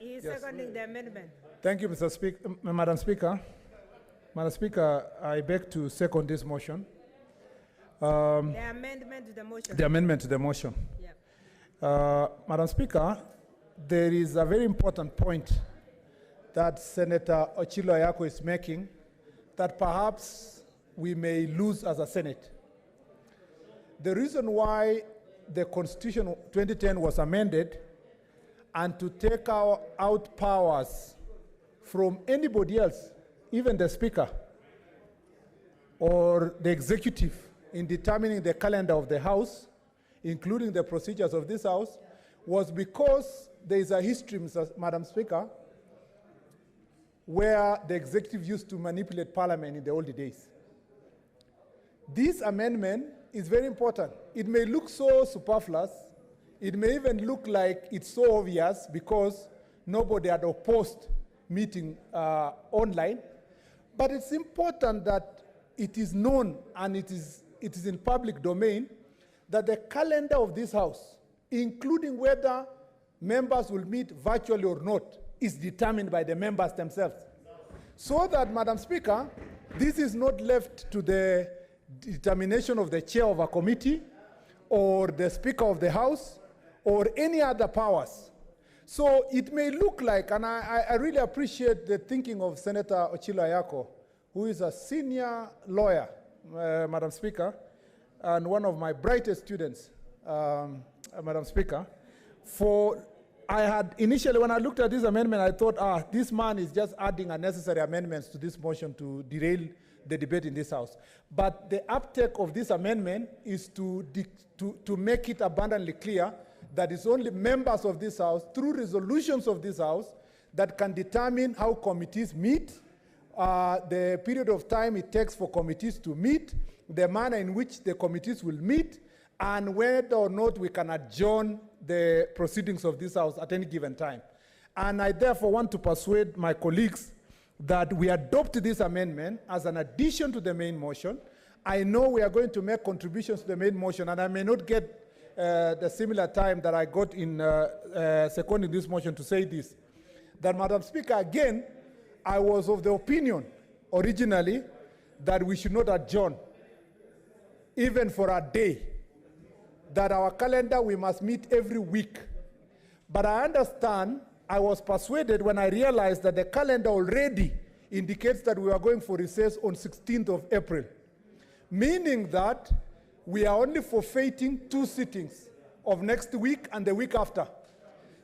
He is seconding the amendment. Thank you, Mr. Speaker. Madam Speaker. Madam Speaker, I beg to second this motion. The amendment to the motion. The amendment to the motion. Yeah. Madam Speaker, there is a very important point that Senator Ochilo Ayako is making, that perhaps we may lose as a Senate. The reason why the Constitution 2010 was amended and to take out powers from anybody else, even the Speaker or the executive, in determining the calendar of the House, including the procedures of this House, was because there is a history, Madam Speaker, where the executive used to manipulate Parliament in the old days. This amendment is very important. It may look so superfluous. It may even look like it's so obvious because nobody had opposed meeting online. But it's important that it is known and it is in public domain that the calendar of this House, including whether members will meet virtually or not, is determined by the members themselves. So that, Madam Speaker, this is not left to the determination of the chair of a committee or the Speaker of the House or any other powers. So it may look like, and I really appreciate the thinking of Senator Ochilo Ayako, who is a senior lawyer, Madam Speaker, and one of my brightest students, Madam Speaker. I had initially, when I looked at this amendment, I thought, this man is just adding unnecessary amendments to this motion to derail the debate in this House. But the uptake of this amendment is to make it abundantly clear that it's only members of this House, through resolutions of this House, that can determine how committees meet, the period of time it takes for committees to meet, the manner in which the committees will meet, and whether or not we can adjourn the proceedings of this House at any given time. And I therefore want to persuade my colleagues that we adopt this amendment as an addition to the main motion. I know we are going to make contributions to the main motion, and I may not get the similar time that I got in seconding this motion to say this. That, Madam Speaker, again, I was of the opinion originally that we should not adjourn, even for a day. That our calendar, we must meet every week. But I understand, I was persuaded when I realized that the calendar already indicates that we are going for recess on 16th of April, meaning that we are only forfeiting 2 sittings of next week and the week after.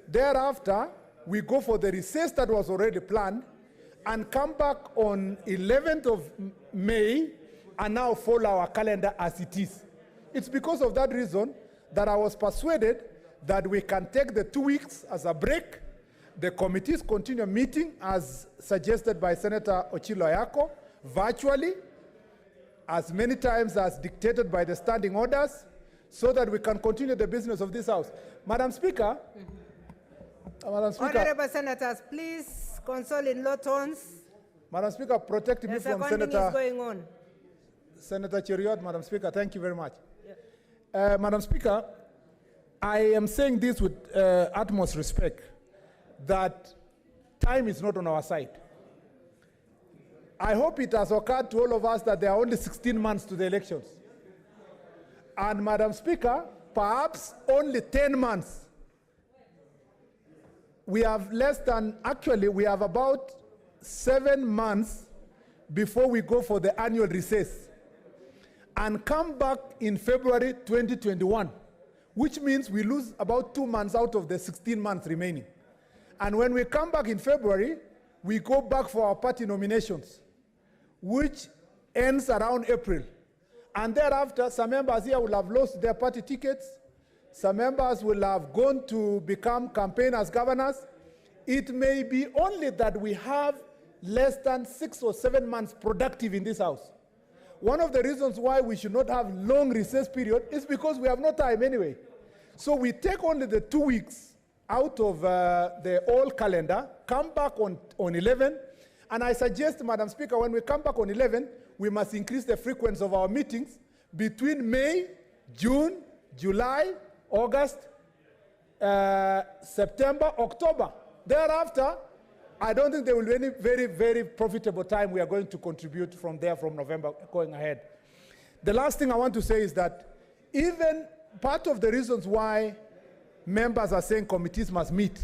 Thereafter, we go for the recess that was already planned and come back on 11th of May and now follow our calendar as it is. It's because of that reason that I was persuaded that we can take the 2 weeks as a break. The committees continue meeting as suggested by Senator Ochilo Ayako, virtually, as many times as dictated by the standing orders, so that we can continue the business of this House. Madam Speaker, Madam Speaker. Honorable Senators, please console in low tones. Madam Speaker, protect me from Senator. Is going on. Senator Cheriot, Madam Speaker, thank you very much. Madam Speaker, I am saying this with utmost respect, that time is not on our side. I hope it has occurred to all of us that there are only 16 months to the elections. And Madam Speaker, perhaps only 10 months. We have we have about 7 months before we go for the annual recess and come back in February 2021, which means we lose about 2 months out of the 16 months remaining. And when we come back in February, we go back for our party nominations, which ends around April. And thereafter, some members here will have lost their party tickets. Some members will have gone to become campaigners, governors. It may be only that we have less than 6 or 7 months productive in this House. One of the reasons why we should not have long recess period is because we have no time anyway. So we take only the 2 weeks out of the old calendar, come back on 11, and I suggest, Madam Speaker, when we come back on 11, we must increase the frequency of our meetings between May, June, July, August, September, October. Thereafter, I don't think there will be any very, very profitable time we are going to contribute from there from November going ahead. The last thing I want to say is that even part of the reasons why members are saying committees must meet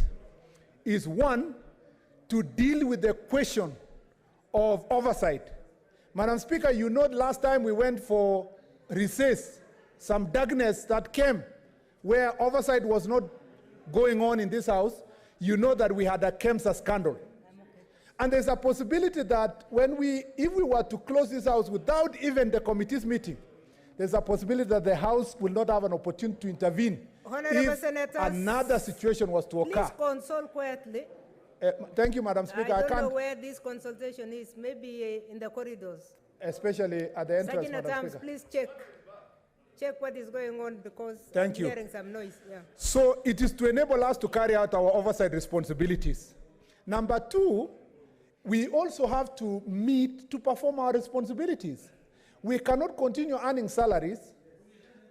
is, one, to deal with the question of oversight. Madam Speaker, you know last time we went for recess, some darkness that came where oversight was not going on in this House. You know that we had a KEMSA scandal. And there's a possibility that if we were to close this House without even the committee's meeting, there's a possibility that the House will not have an opportunity to intervene if another situation was to occur. Please consult quietly. Thank you, Madam Speaker. I don't know where this consultation is, maybe in the corridors. Especially at the entrance, Second Madam Speaker. please check what is going on, because Thank I'm you. hearing some noise. Yeah. So it is to enable us to carry out our oversight responsibilities. Number two, we also have to meet to perform our responsibilities. We cannot continue earning salaries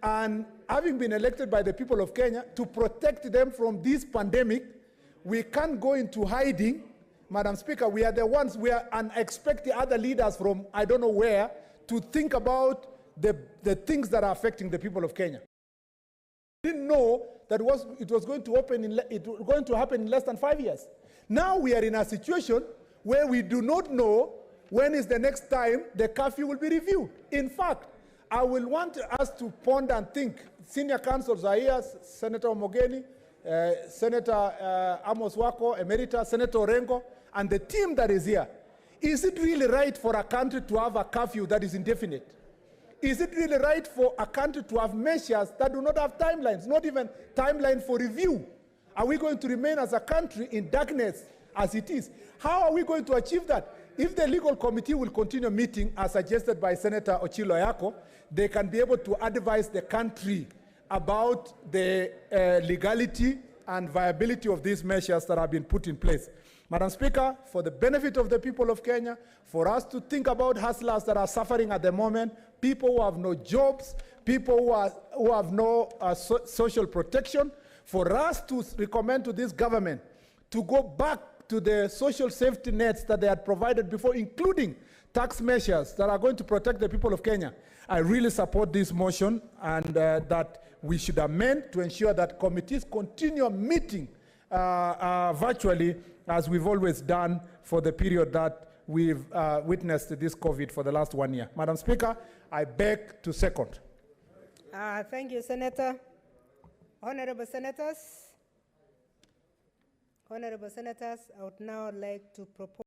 and, having been elected by the people of Kenya to protect them from this pandemic, we can't go into hiding. Madam Speaker, we are the ones, and expect the other leaders from I don't know where to think about the things that are affecting the people of Kenya. We didn't know that it was going to happen in less than 5 years. Now we are in a situation where we do not know when is the next time the curfew will be reviewed. In fact, I will want us to ponder and think. Senior counsels are here, Senator Omogeni, Senator Amos Wako, Emerita, Senator Orengo, and the team that is here. Is it really right for a country to have a curfew that is indefinite? Is it really right for a country to have measures that do not have timelines, not even timeline for review? Are we going to remain as a country in darkness as it is? How are we going to achieve that? If the legal committee will continue meeting, as suggested by Senator Ochilo Ayako, they can be able to advise the country about the legality and viability of these measures that have been put in place. Madam Speaker, for the benefit of the people of Kenya, for us to think about hustlers that are suffering at the moment, people who have no jobs, people who have no social protection, for us to recommend to this government to go back to the social safety nets that they had provided before, including tax measures that are going to protect the people of Kenya. I really support this motion, and that we should amend to ensure that committees continue meeting virtually, as we've always done for the period that we've witnessed this COVID for the last 1 year. Madam Speaker, I beg to second. Thank you, Senator. Honorable Senators, I would now like to propose